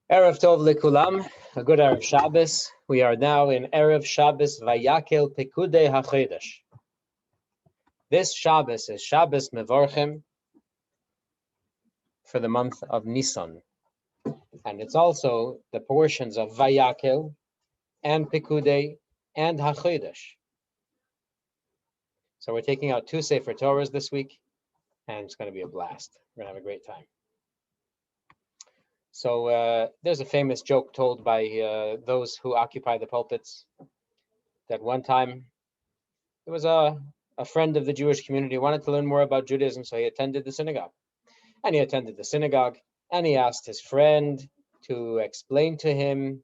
Erev Tov Lekulam, a good Erev Shabbos. We are now in Erev Shabbos Vayakhel HaChedesh. This Shabbos is Shabbos Mevorchim for the month of Nisan. And it's also the portions of Vayakhel and Pekudei and HaChedesh. So we're taking out two Sefer Torahs this week, and it's going to be a blast. We're going to have a great time. So there's a famous joke told by those who occupy the pulpits that one time there was a friend of the Jewish community who wanted to learn more about Judaism, so he attended the synagogue. And he attended the synagogue, and he asked his friend to explain to him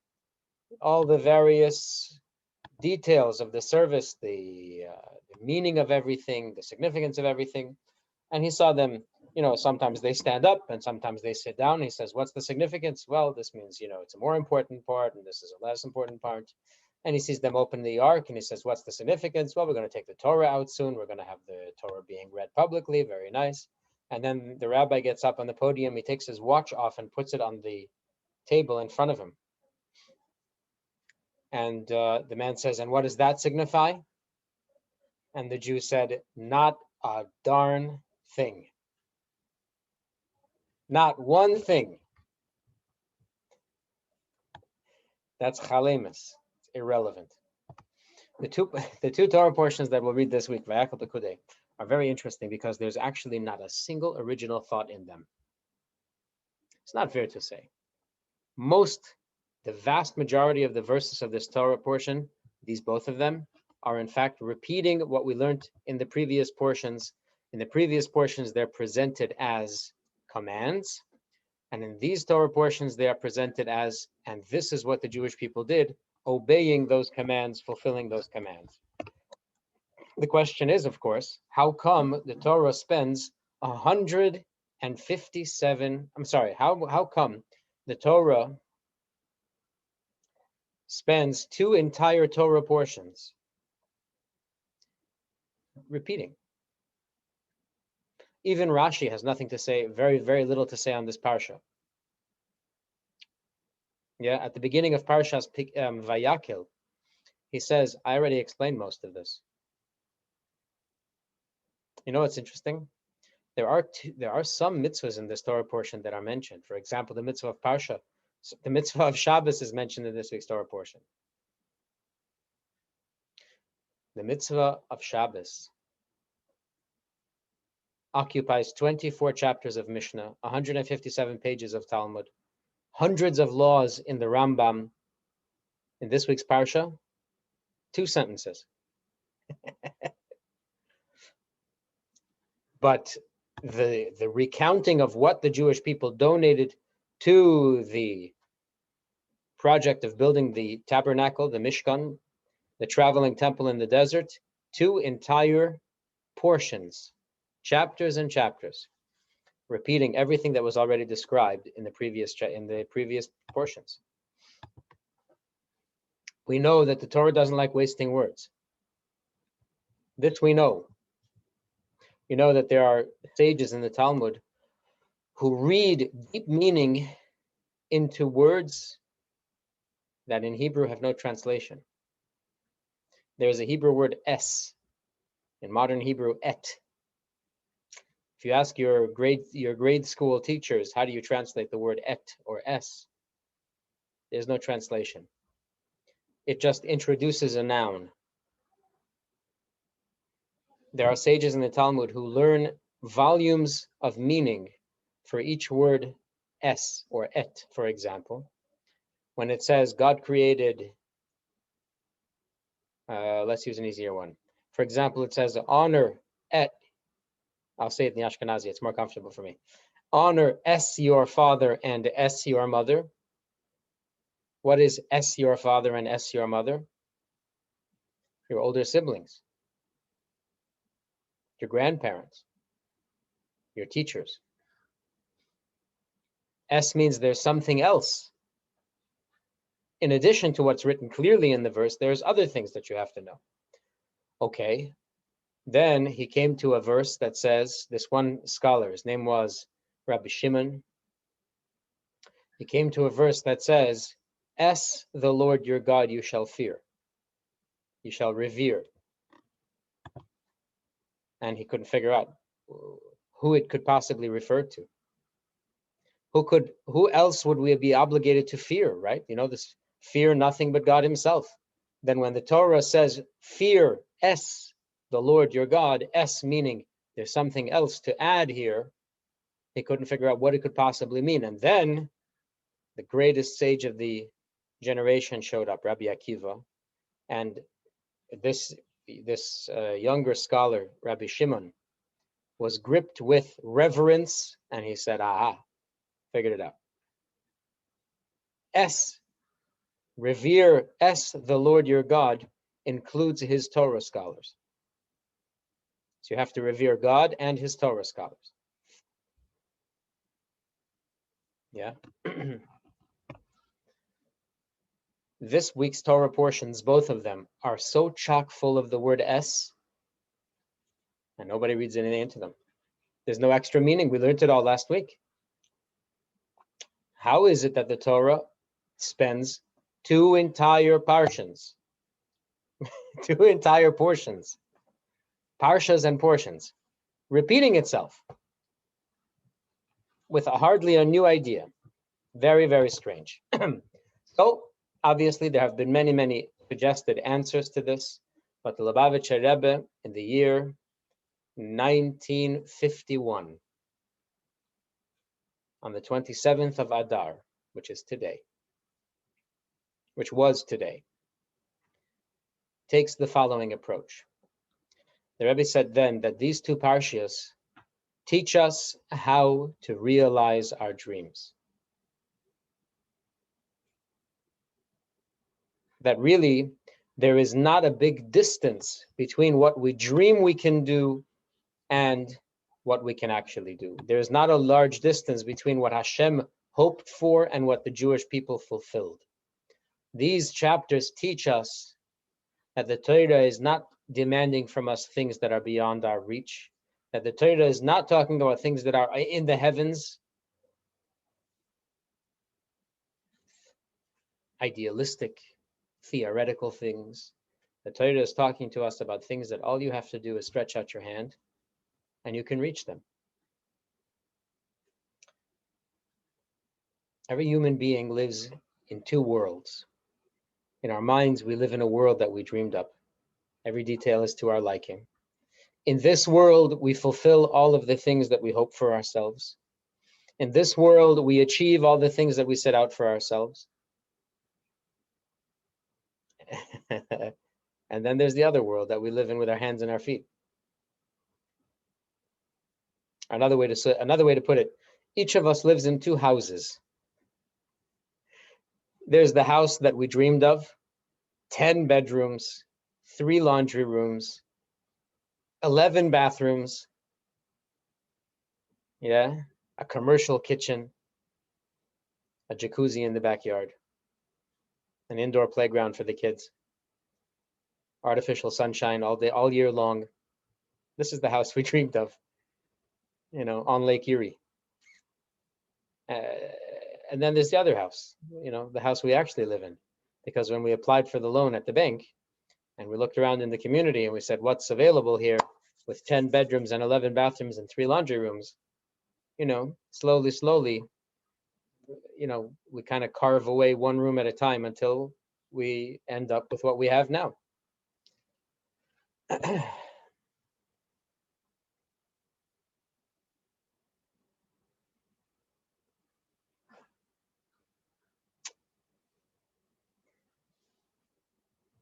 all the various details of the service, the meaning of everything, the significance of everything. And he saw them, sometimes they stand up and sometimes they sit down. He says, what's the significance? Well, this means, it's a more important part and this is a less important part. And he sees them open the ark and he says, what's the significance? Well, we're going to take the Torah out soon. We're going to have the Torah being read publicly. Very nice. And then the rabbi gets up on the podium. He takes his watch off and puts it on the table in front of him. And the man says, and what does that signify? And the Jew said, not a darn thing. Not one thing. That's chalemus. It's irrelevant. The two Torah portions that we'll read this week, Vayakhel Pekudei, are very interesting because there's actually not a single original thought in them. It's not fair to say. The vast majority of the verses of this Torah portion, both of them, are in fact repeating what we learned in the previous portions. In the previous portions, they're presented as commands. And in these Torah portions, they are presented as, and this is what the Jewish people did, obeying those commands, fulfilling those commands. The question is, of course, how come the Torah spends 157, how come the Torah spends two entire Torah portions repeating? Even Rashi has nothing to say, very, very little to say on this parsha. Yeah, at the beginning of Parshas Vayakhel, he says, I already explained most of this. You know what's interesting? There are some mitzvahs in this Torah portion that are mentioned. For example, the mitzvah of Parsha, the mitzvah of Shabbos is mentioned in this week's Torah portion. The mitzvah of Shabbos occupies 24 chapters of Mishnah, 157 pages of Talmud, hundreds of laws in the Rambam. In this week's Parsha, 2 sentences. But the recounting of what the Jewish people donated to the project of building the tabernacle, the Mishkan, the traveling temple in the desert, 2 entire portions, chapters and chapters, repeating everything that was already described in the previous portions. We know that the Torah doesn't like wasting words. This we know. You know that there are sages in the Talmud who read deep meaning into words that in Hebrew have no translation. There is a Hebrew word es, in modern Hebrew et. If you ask your grade school teachers, how do you translate the word et or es? There's no translation. It just introduces a noun. There are sages in the Talmud who learn volumes of meaning for each word es or et, for example. When it says God created, let's use an easier one. For example, it says honor et, I'll say it in the Ashkenazi, it's more comfortable for me. Honor es your father and es your mother. What is es your father and es your mother? Your older siblings, your grandparents, your teachers. Es means there's something else. In addition to what's written clearly in the verse, there's other things that you have to know. Okay, then he came to a verse that says, this one scholar, his name was Rabbi Shimon, he came to a verse that says, "Es the Lord your God you shall fear, you shall revere." And he couldn't figure out who it could possibly refer to. Who else would we be obligated to fear, right? This fear nothing but God himself. Then when the Torah says, fear Es, the Lord your God, Es meaning there's something else to add here, he couldn't figure out what it could possibly mean. And then the greatest sage of the generation showed up, Rabbi Akiva, and this younger scholar, Rabbi Shimon, was gripped with reverence, and he said, aha, figured it out. Es, revere Es, the Lord your God, includes his Torah scholars. So you have to revere God and his Torah scholars. Yeah. This week's Torah portions, both of them, are so chock full of the word Es, and nobody reads anything into them. There's no extra meaning. We learned it all last week. How is it that the Torah spends two entire portions, parshas and portions, repeating itself with hardly a new idea? Very, very strange. So, obviously, there have been many, many suggested answers to this, but the Lubavitcher Rebbe, in the year 1951, on the 27th of Adar, which was today, takes the following approach. The Rebbe said then that these two parshias teach us how to realize our dreams. That really, there is not a big distance between what we dream we can do and what we can actually do. There is not a large distance between what Hashem hoped for and what the Jewish people fulfilled. These chapters teach us that the Torah is not demanding from us things that are beyond our reach, that the Torah is not talking about things that are in the heavens, idealistic, theoretical things. The Torah is talking to us about things that all you have to do is stretch out your hand and you can reach them. Every human being lives in two worlds. In our minds, we live in a world that we dreamed up. Every detail is to our liking. In this world, we fulfill all of the things that we hope for ourselves. In this world, we achieve all the things that we set out for ourselves. And then there's the other world that we live in with our hands and our feet. Another way to put it, each of us lives in two houses. There's the house that we dreamed of, 10 bedrooms, 3 laundry rooms, 11 bathrooms, yeah, a commercial kitchen, a jacuzzi in the backyard, an indoor playground for the kids, artificial sunshine all day, all year long. This is the house we dreamed of, on Lake Erie. And then there's the other house, the house we actually live in. Because when we applied for the loan at the bank and we looked around in the community and we said, what's available here with 10 bedrooms and 11 bathrooms and 3 laundry rooms, slowly, we kind of carve away one room at a time until we end up with what we have now.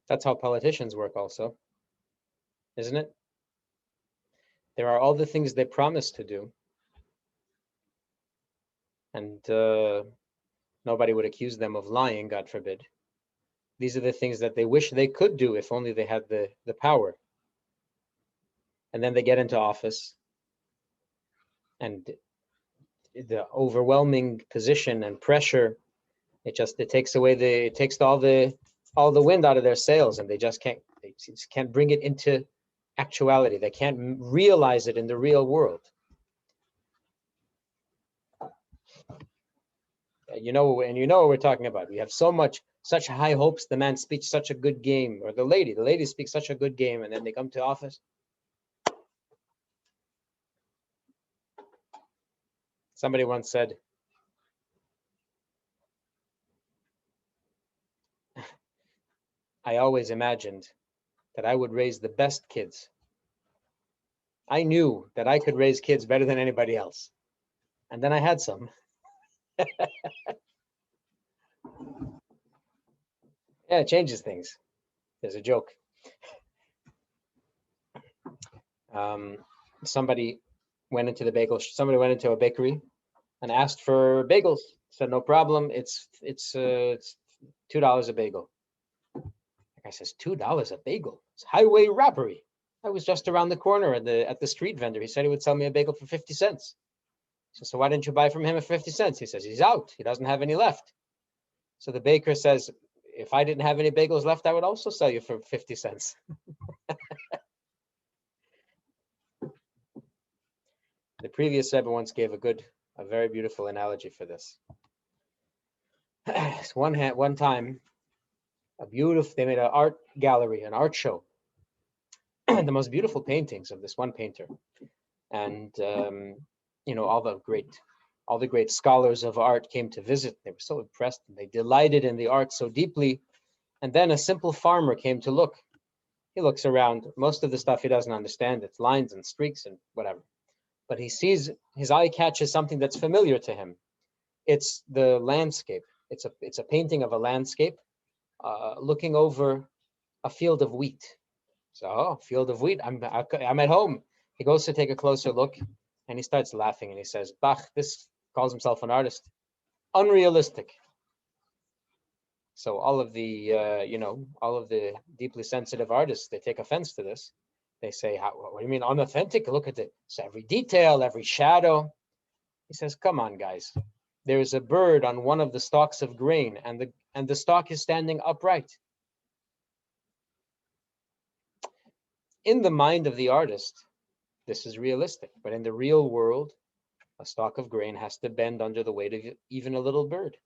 That's how politicians work also, isn't it? There are all the things they promise to do, and nobody would accuse them of lying, God forbid. These are the things that they wish they could do if only they had the power. And then they get into office, and the overwhelming position and pressure, it takes all the wind out of their sails, and they just can't bring it into actuality. They can't realize it in the real world. you know what we're talking about. We have such high hopes. The man speaks such a good game, or the lady speaks such a good game, and then they come to office. Somebody once said, I always imagined that I would raise the best kids. I knew that I could raise kids better than anybody else. And then I had some. Yeah, it changes things. There's a joke. Somebody went into a bakery and asked for bagels. Said, no problem. It's $2 a bagel. The guy says, $2 a bagel? It's highway robbery. I was just around the corner at the street vendor. He said he would sell me a bagel for 50 cents. So why didn't you buy from him at 50 cents? He says, he's out. He doesn't have any left. So the baker says, if I didn't have any bagels left, I would also sell you for 50 cents. The previous Rebbe once gave a very beautiful analogy for this. One time, they made an art gallery, an art show, the most beautiful paintings of this one painter, and all the great scholars of art came to visit. They were so impressed, and they delighted in the art so deeply. And then a simple farmer came to look. He looks around. Most of the stuff he doesn't understand. It's lines and streaks and whatever. But he sees, his eye catches something that's familiar to him. It's the landscape. It's a painting of a landscape looking over a field of wheat. So, field of wheat, I'm at home. He goes to take a closer look, and he starts laughing, and he says, Bach, this calls himself an artist. Unrealistic. So all of the deeply sensitive artists, they take offense to this. They say, what do you mean unauthentic? Look at it. It's every detail, every shadow. He says, come on, guys. There is a bird on one of the stalks of grain, and the stalk is standing upright. In the mind of the artist, this is realistic. But in the real world, a stalk of grain has to bend under the weight of even a little bird.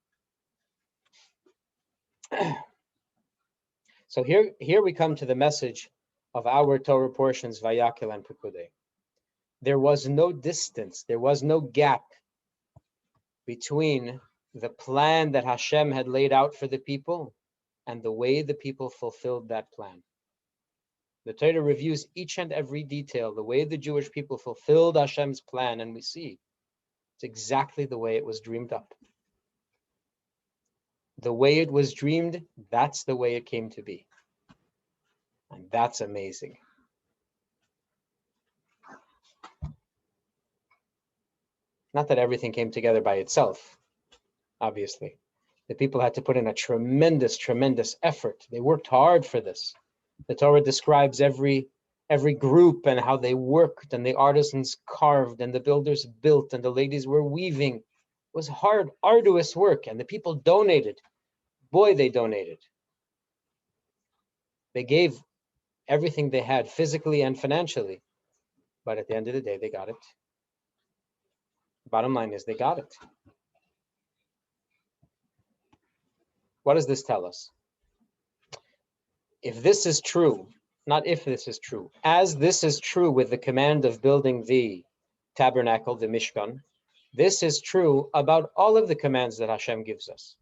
So here we come to the message of our Torah portions, Vayakhel and Pekudei. There was no distance, there was no gap between the plan that Hashem had laid out for the people and the way the people fulfilled that plan. The Torah reviews each and every detail, the way the Jewish people fulfilled Hashem's plan, and we see it's exactly the way it was dreamed up. The way it was dreamed, that's the way it came to be. And that's amazing. Not that everything came together by itself, obviously. The people had to put in a tremendous, tremendous effort. They worked hard for this. The Torah describes every group and how they worked, and the artisans carved, and the builders built, and the ladies were weaving. It was hard, arduous work, and the people donated. Boy, they donated. They gave everything they had, physically and financially. But at the end of the day, they got it. Bottom line is they got it. What does this tell us? If this is true, not if this is true, as this is true with the command of building the tabernacle, the Mishkan, this is true about all of the commands that Hashem gives us.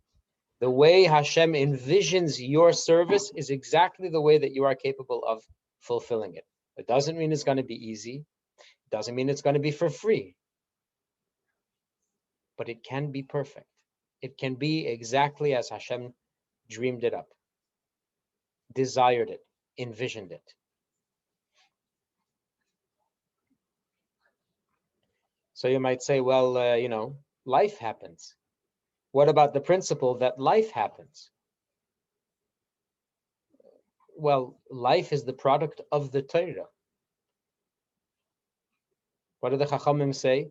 The way Hashem envisions your service is exactly the way that you are capable of fulfilling it. It doesn't mean it's going to be easy. It doesn't mean it's going to be for free. But it can be perfect. It can be exactly as Hashem dreamed it up, desired it, envisioned it. So you might say, well, life happens. What about the principle that life happens? Well, life is the product of the Torah. What do the Chachamim say?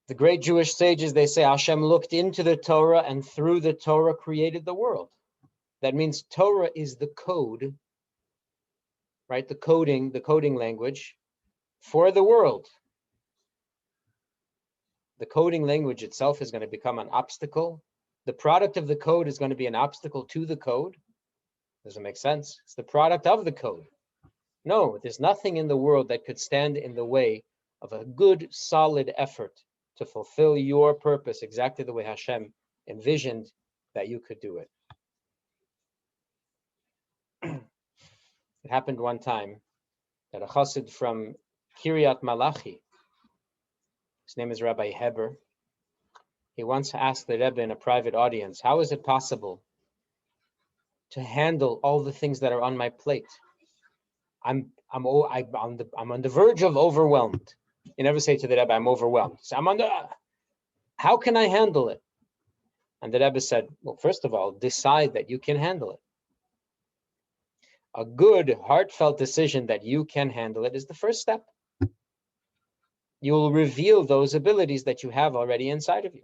The great Jewish sages, they say Hashem looked into the Torah and through the Torah created the world. That means Torah is the code, right? The coding language for the world. the coding language itself is going to become an obstacle. The product of the code is going to be an obstacle to the code. Doesn't make sense. It's the product of the code. No, there's nothing in the world that could stand in the way of a good, solid effort to fulfill your purpose exactly the way Hashem envisioned that you could do it. It happened one time that a chassid from Kiryat Malachi, his name is Rabbi Heber, he once asked the Rebbe in a private audience, how is it possible to handle all the things that are on my plate? I'm on the verge of overwhelmed. You never say to the Rebbe, I'm overwhelmed. So how can I handle it? And the Rebbe said, well, first of all, decide that you can handle it. A good, heartfelt decision that you can handle it is the first step. You will reveal those abilities that you have already inside of you.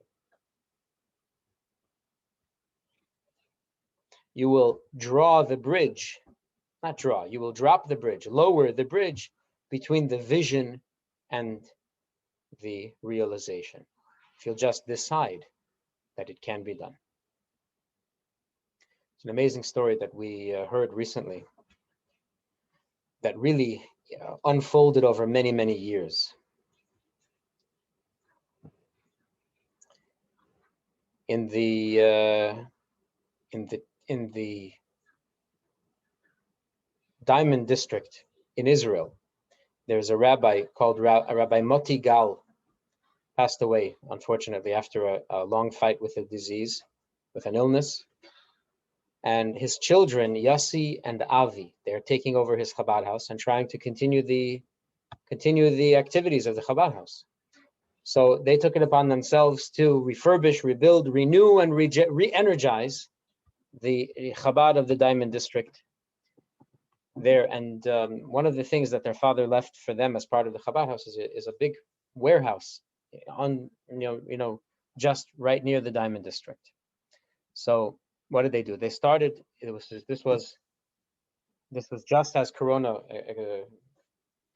You will draw the bridge, not draw, you will drop the bridge, lower the bridge between the vision and the realization. If you'll just decide that it can be done. It's an amazing story that we heard recently that really unfolded over many, many years. In the Diamond District in Israel, there's a rabbi called Rabbi Moti Gal, passed away, unfortunately, after a long fight with a disease, with an illness. And his children, Yassi and Avi, they're taking over his Chabad house and trying to continue the activities of the Chabad house. So they took it upon themselves to refurbish, rebuild, renew, and re-energize the Chabad of the Diamond District there. And one of the things that their father left for them as part of the Chabad house is a big warehouse on, just right near the Diamond District. So what did they do? They started, this was just as Corona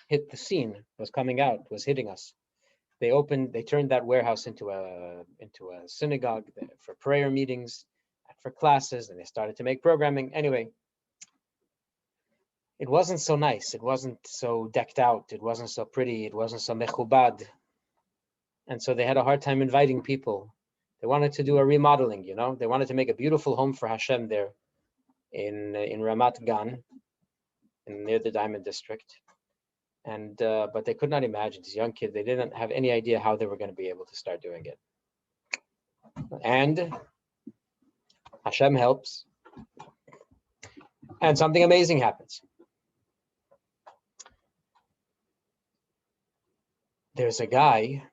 hit the scene, was coming out, was hitting us. They turned that warehouse into a synagogue for prayer meetings, for classes, and they started to make programming. Anyway, it wasn't so nice. It wasn't so decked out. It wasn't so pretty. It wasn't so mechubad. And so they had a hard time inviting people. They wanted to do a remodeling, They wanted to make a beautiful home for Hashem there in Ramat Gan, near the Diamond District. And but they could not imagine, these young kids, they didn't have any idea how they were going to be able to start doing it. And Hashem helps. And something amazing happens. There's a guy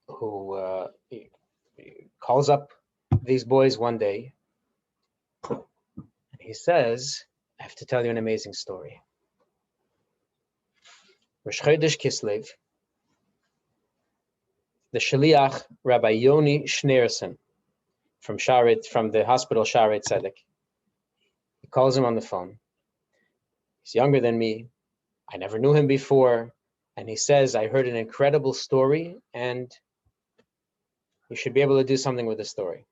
who calls up these boys one day. And he says, I have to tell you an amazing story. Rosh Chodesh Kislev, the Shaliach, Rabbi Yoni Schneerson, from the hospital Shaarei Tzedek, he calls him on the phone. He's younger than me. I never knew him before. And he says, I heard an incredible story, and you should be able to do something with the story.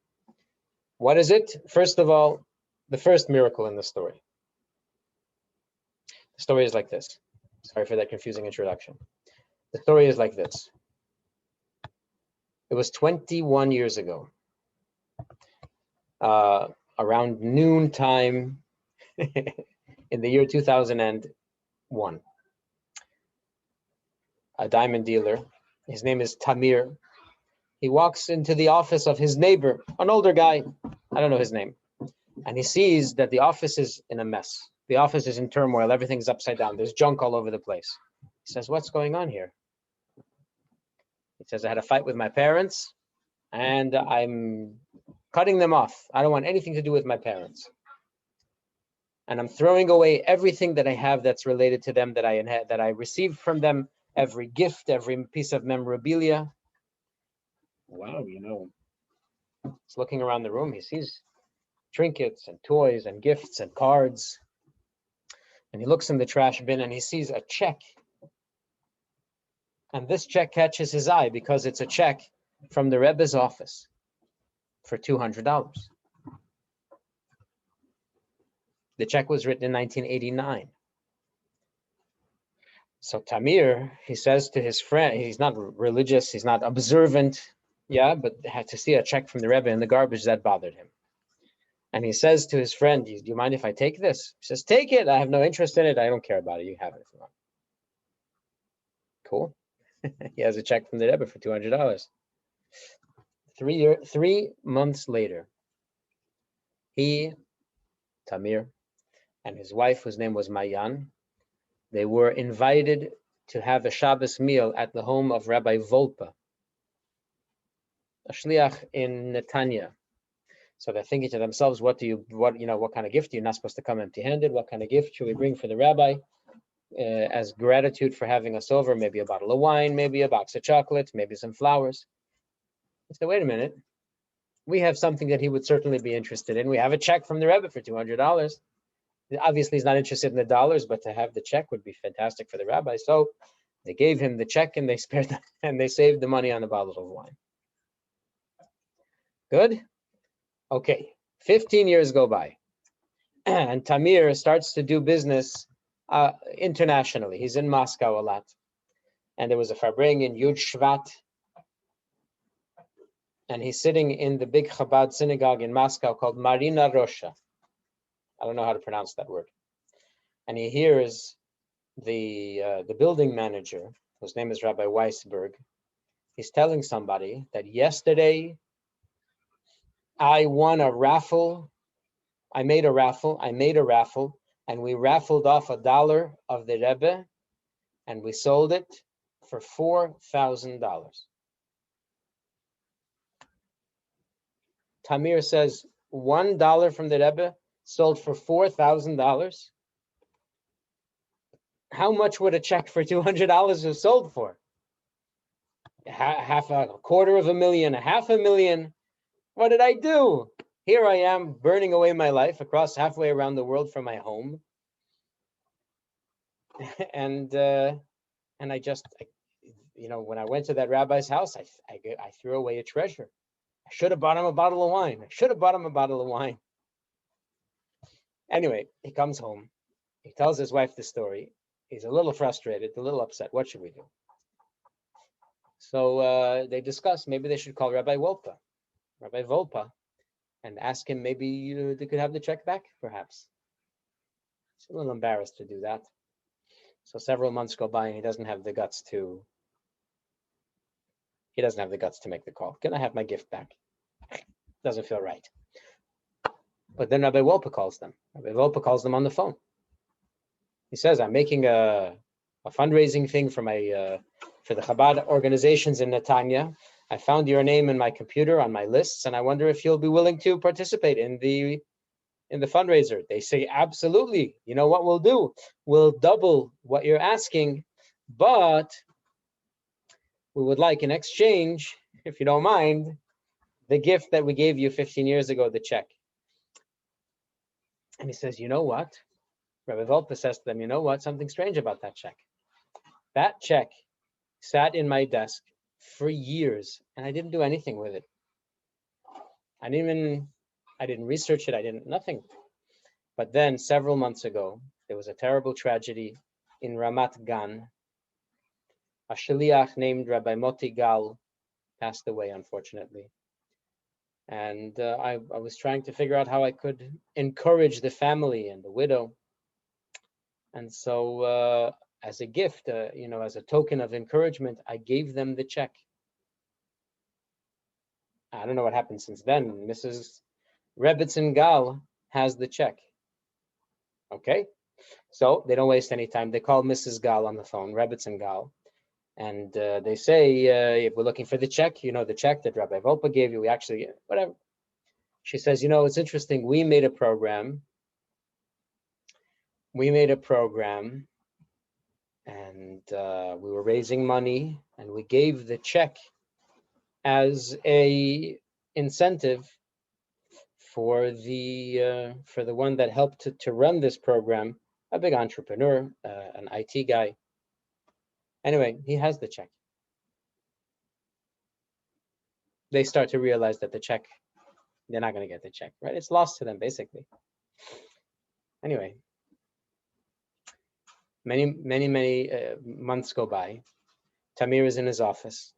What is it? First of all, the first miracle in the story. The story is like this. Sorry for that confusing introduction. The story is like this. It was 21 years ago, around noon time in the year 2001. A diamond dealer, his name is Tamir. He walks into the office of his neighbor, an older guy, I don't know his name, and he sees that the office is in a mess. The office is in turmoil, everything's upside down, there's junk all over the place. He says, what's going on here? He says, I had a fight with my parents and I'm cutting them off. I don't want anything to do with my parents. And I'm throwing away everything that I have that's related to them, that I received from them, every gift, every piece of memorabilia. Wow, he's looking around the room. He sees trinkets and toys and gifts and cards. And he looks in the trash bin and he sees a check. And this check catches his eye because it's a check from the Rebbe's office for $200. The check was written in 1989. So Tamir, he says to his friend, he's not religious, he's not observant, but had to see a check from the Rebbe in the garbage, that bothered him. And he says to his friend, do you mind if I take this? He says, take it. I have no interest in it. I don't care about it. You have it if you want. Cool. He has a check from the Rebbe for $200. 3 months later, he, Tamir, and his wife, whose name was Mayan, they were invited to have a Shabbos meal at the home of Rabbi Volpa, a shliach in Netanya. So they're thinking to themselves, what kind of gift? You're not supposed to come empty-handed. What kind of gift should we bring for the rabbi as gratitude for having us over? Maybe a bottle of wine, maybe a box of chocolates, maybe some flowers. I said, wait a minute. We have something that he would certainly be interested in. We have a check from the Rebbe for $200. Obviously, he's not interested in the dollars, but to have the check would be fantastic for the rabbi. So they gave him the check and they spared and they saved the money on a bottle of wine. Good. Okay, 15 years go by, and Tamir starts to do business internationally. He's in Moscow a lot. And there was a farbrengen in Yud Shvat, and he's sitting in the big Chabad synagogue in Moscow called Marina Rosha. I don't know how to pronounce that word. And he hears the building manager, whose name is Rabbi Weisberg. He's telling somebody that yesterday I won a raffle. I made a raffle, and we raffled off $1 of the Rebbe, and we sold it for $4,000. Tamir says, $1 from the Rebbe sold for $4,000. How much would a check for $200 have sold for? Half a quarter of a million, $500,000. What did I do? Here I am burning away my life across halfway around the world from my home. And I just, when I went to that rabbi's house, I threw away a treasure. I should have bought him a bottle of wine. Anyway, he comes home. He tells his wife the story. He's a little frustrated, a little upset. What should we do? So they discuss, maybe they should call Rabbi Volpa, and ask him maybe they could have the check back, perhaps. He's a little embarrassed to do that. So several months go by and he doesn't have the guts to make the call. Can I have my gift back? Doesn't feel right. But then Rabbi Volpa calls them. Rabbi Volpa calls them on the phone. He says, I'm making a fundraising thing for the Chabad organizations in Netanya. I found your name in my computer on my lists, and I wonder if you'll be willing to participate in the fundraiser. They say, absolutely. You know what we'll do? We'll double what you're asking, but we would like in exchange, if you don't mind, the gift that we gave you 15 years ago, the check. And he says, you know what? Rabbi Volpa says to them, you know what? Something strange about that check. That check sat in my desk for years, and I didn't do anything with it. I didn't research it. Nothing. But then several months ago, there was a terrible tragedy in Ramat Gan. A shliach named Rabbi Moti Gal passed away, unfortunately. And I was trying to figure out how I could encourage the family and the widow. And so as a gift, as a token of encouragement, I gave them the check. I don't know what happened since then. Mrs. Rebbitzin Gal has the check. Okay, so they don't waste any time. They call Mrs. Gal on the phone, Rebbitzin Gal, and they say, we're looking for the check. The check that Rabbi Volpa gave you. We actually, whatever. She says, it's interesting. We made a program, and we were raising money, and we gave the check as a incentive for the one that helped to run this program, a big entrepreneur, an IT guy. Anyway, he has the check. they start to realize that they're not going to get the check, right? It's lost to them, basically. Anyway, many months go by. Tamir is in his office,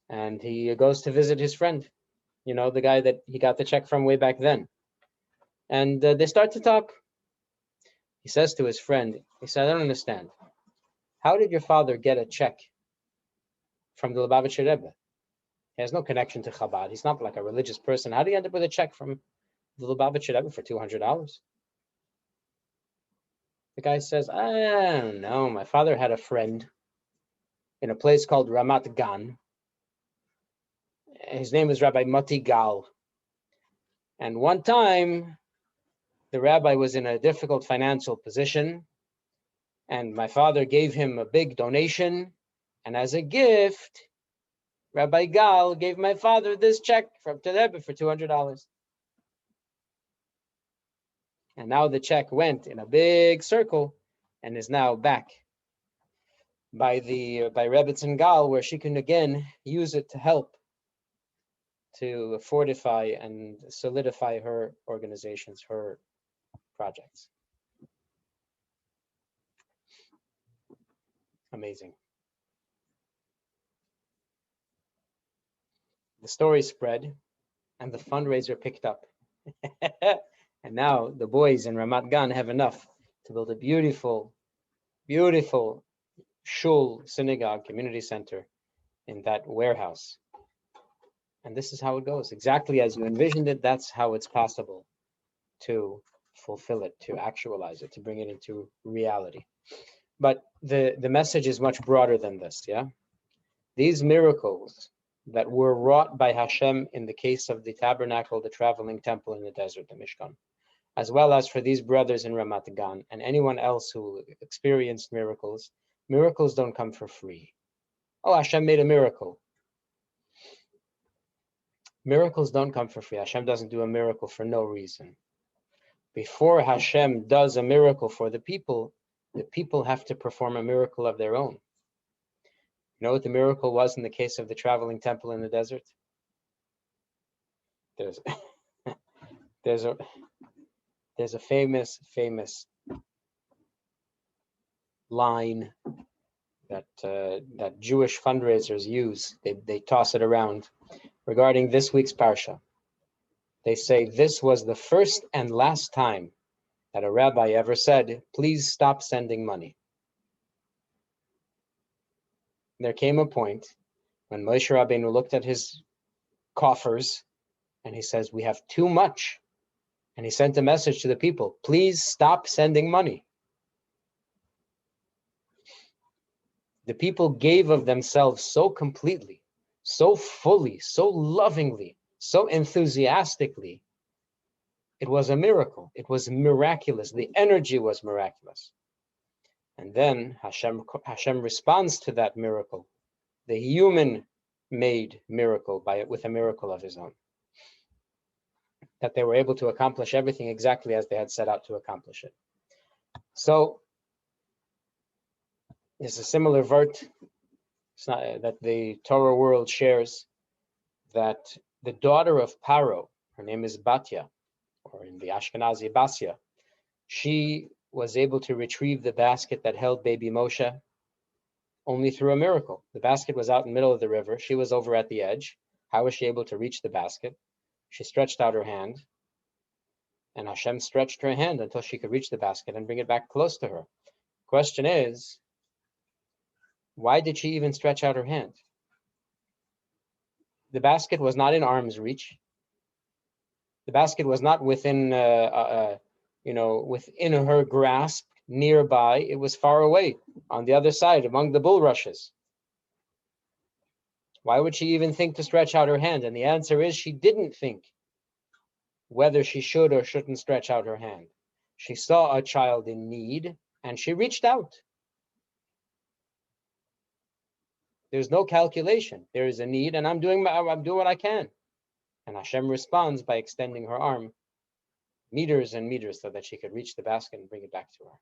and he goes to visit his friend, the guy that he got the check from way back then. And they start to talk. He says to his friend, he said, I don't understand. How did your father get a check from the Lubavitcher Rebbe? He has no connection to Chabad. He's not like a religious person. How did he end up with a check from the Lubavitcher Rebbe for $200? The guy says, I don't know. My father had a friend in a place called Ramat Gan. His name is Rabbi Moti Gal. And one time, the rabbi was in a difficult financial position, and my father gave him a big donation. And as a gift, Rabbi Gal gave my father this check from the Rebbe for $200. And now the check went in a big circle and is now back by Rebbetzin Gal, where she can again use it to help to fortify and solidify her organizations, her projects. Amazing. The story spread and the fundraiser picked up. And now the boys in Ramat Gan have enough to build a beautiful, beautiful shul, synagogue, community center in that warehouse. And this is how it goes. Exactly as you envisioned it, that's how it's possible to fulfill it, to actualize it, to bring it into reality. But the message is much broader than this, yeah? These miracles that were wrought by Hashem in the case of the tabernacle, the traveling temple in the desert, the Mishkan, as well as for these brothers in Ramat Gan and anyone else who experienced miracles, miracles don't come for free. Oh, Hashem made a miracle. Miracles don't come for free. Hashem doesn't do a miracle for no reason. Before Hashem does a miracle for the people have to perform a miracle of their own. You know what the miracle was in the case of the traveling temple in the desert? There's a famous line that Jewish fundraisers use. They toss it around regarding this week's parsha. They say this was the first and last time that a rabbi ever said, please stop sending money. There came a point when Moshe Rabbeinu looked at his coffers and he says, we have too much. And he sent a message to the people, please stop sending money. The people gave of themselves so completely, so fully, so lovingly, so enthusiastically. It was a miracle. It was miraculous. The energy was miraculous. And then Hashem responds to that miracle, the human-made miracle, with a miracle of his own. That they were able to accomplish everything exactly as they had set out to accomplish it. So there's a similar vert that the Torah world shares, that the daughter of Paro, her name is Batya, or in the Ashkenazi Basya, she was able to retrieve the basket that held baby Moshe only through a miracle. The basket was out in the middle of the river. She was over at the edge. How was she able to reach the basket? She stretched out her hand, and Hashem stretched her hand until she could reach the basket and bring it back close to her. Question is, why did she even stretch out her hand? The basket was not in arm's reach. The basket was not within, within her grasp, nearby. It was far away, on the other side, among the bulrushes. Why would she even think to stretch out her hand? And the answer is she didn't think whether she should or shouldn't stretch out her hand. She saw a child in need, and she reached out. There's no calculation. There is a need, and I'm doing what I can. And Hashem responds by extending her arm meters and meters so that she could reach the basket and bring it back to her.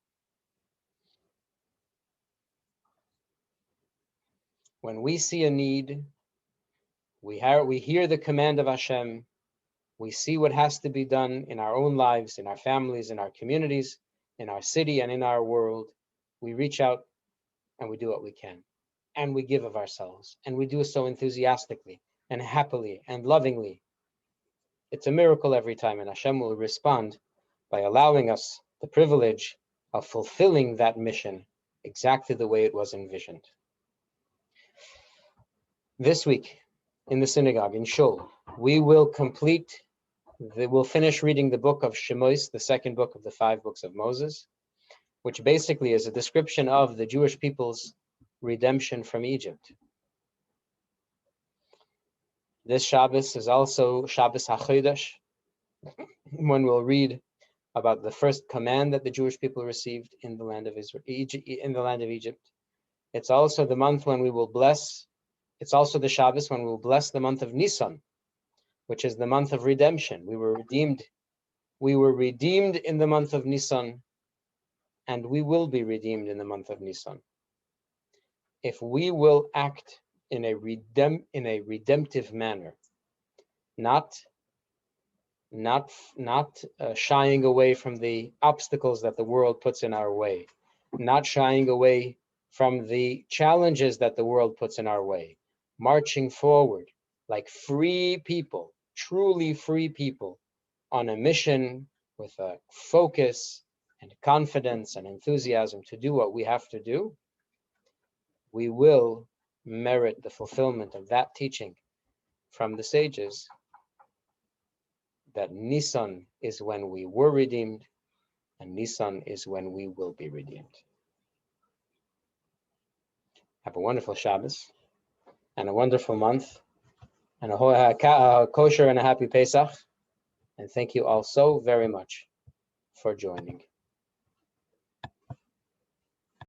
When we see a need, We hear the command of Hashem. We see what has to be done in our own lives, in our families, in our communities, in our city, and in our world. We reach out and we do what we can. And we give of ourselves. And we do so enthusiastically and happily and lovingly. It's a miracle every time, and Hashem will respond by allowing us the privilege of fulfilling that mission exactly the way it was envisioned. This week, in the synagogue, in Shul, we'll finish reading the book of Shemos, the second book of the 5 books of Moses, which basically is a description of the Jewish people's redemption from Egypt. This Shabbos is also Shabbos HaChodesh, when we'll read about the first command that the Jewish people received in the land of Egypt. It's also the month when we will bless. It's also the Shabbos when we will bless the month of Nisan, which is the month of redemption. We were redeemed. We were redeemed in the month of Nisan, and we will be redeemed in the month of Nisan. If we will act in a redemptive manner, not shying away from the obstacles that the world puts in our way, not shying away from the challenges that the world puts in our way, marching forward like free people, truly free people, on a mission with a focus and confidence and enthusiasm to do what we have to do, we will merit the fulfillment of that teaching from the sages, that Nisan is when we were redeemed, and Nisan is when we will be redeemed. Have a wonderful Shabbos, and a wonderful month, and a kosher and a happy Pesach. And thank you all so very much for joining.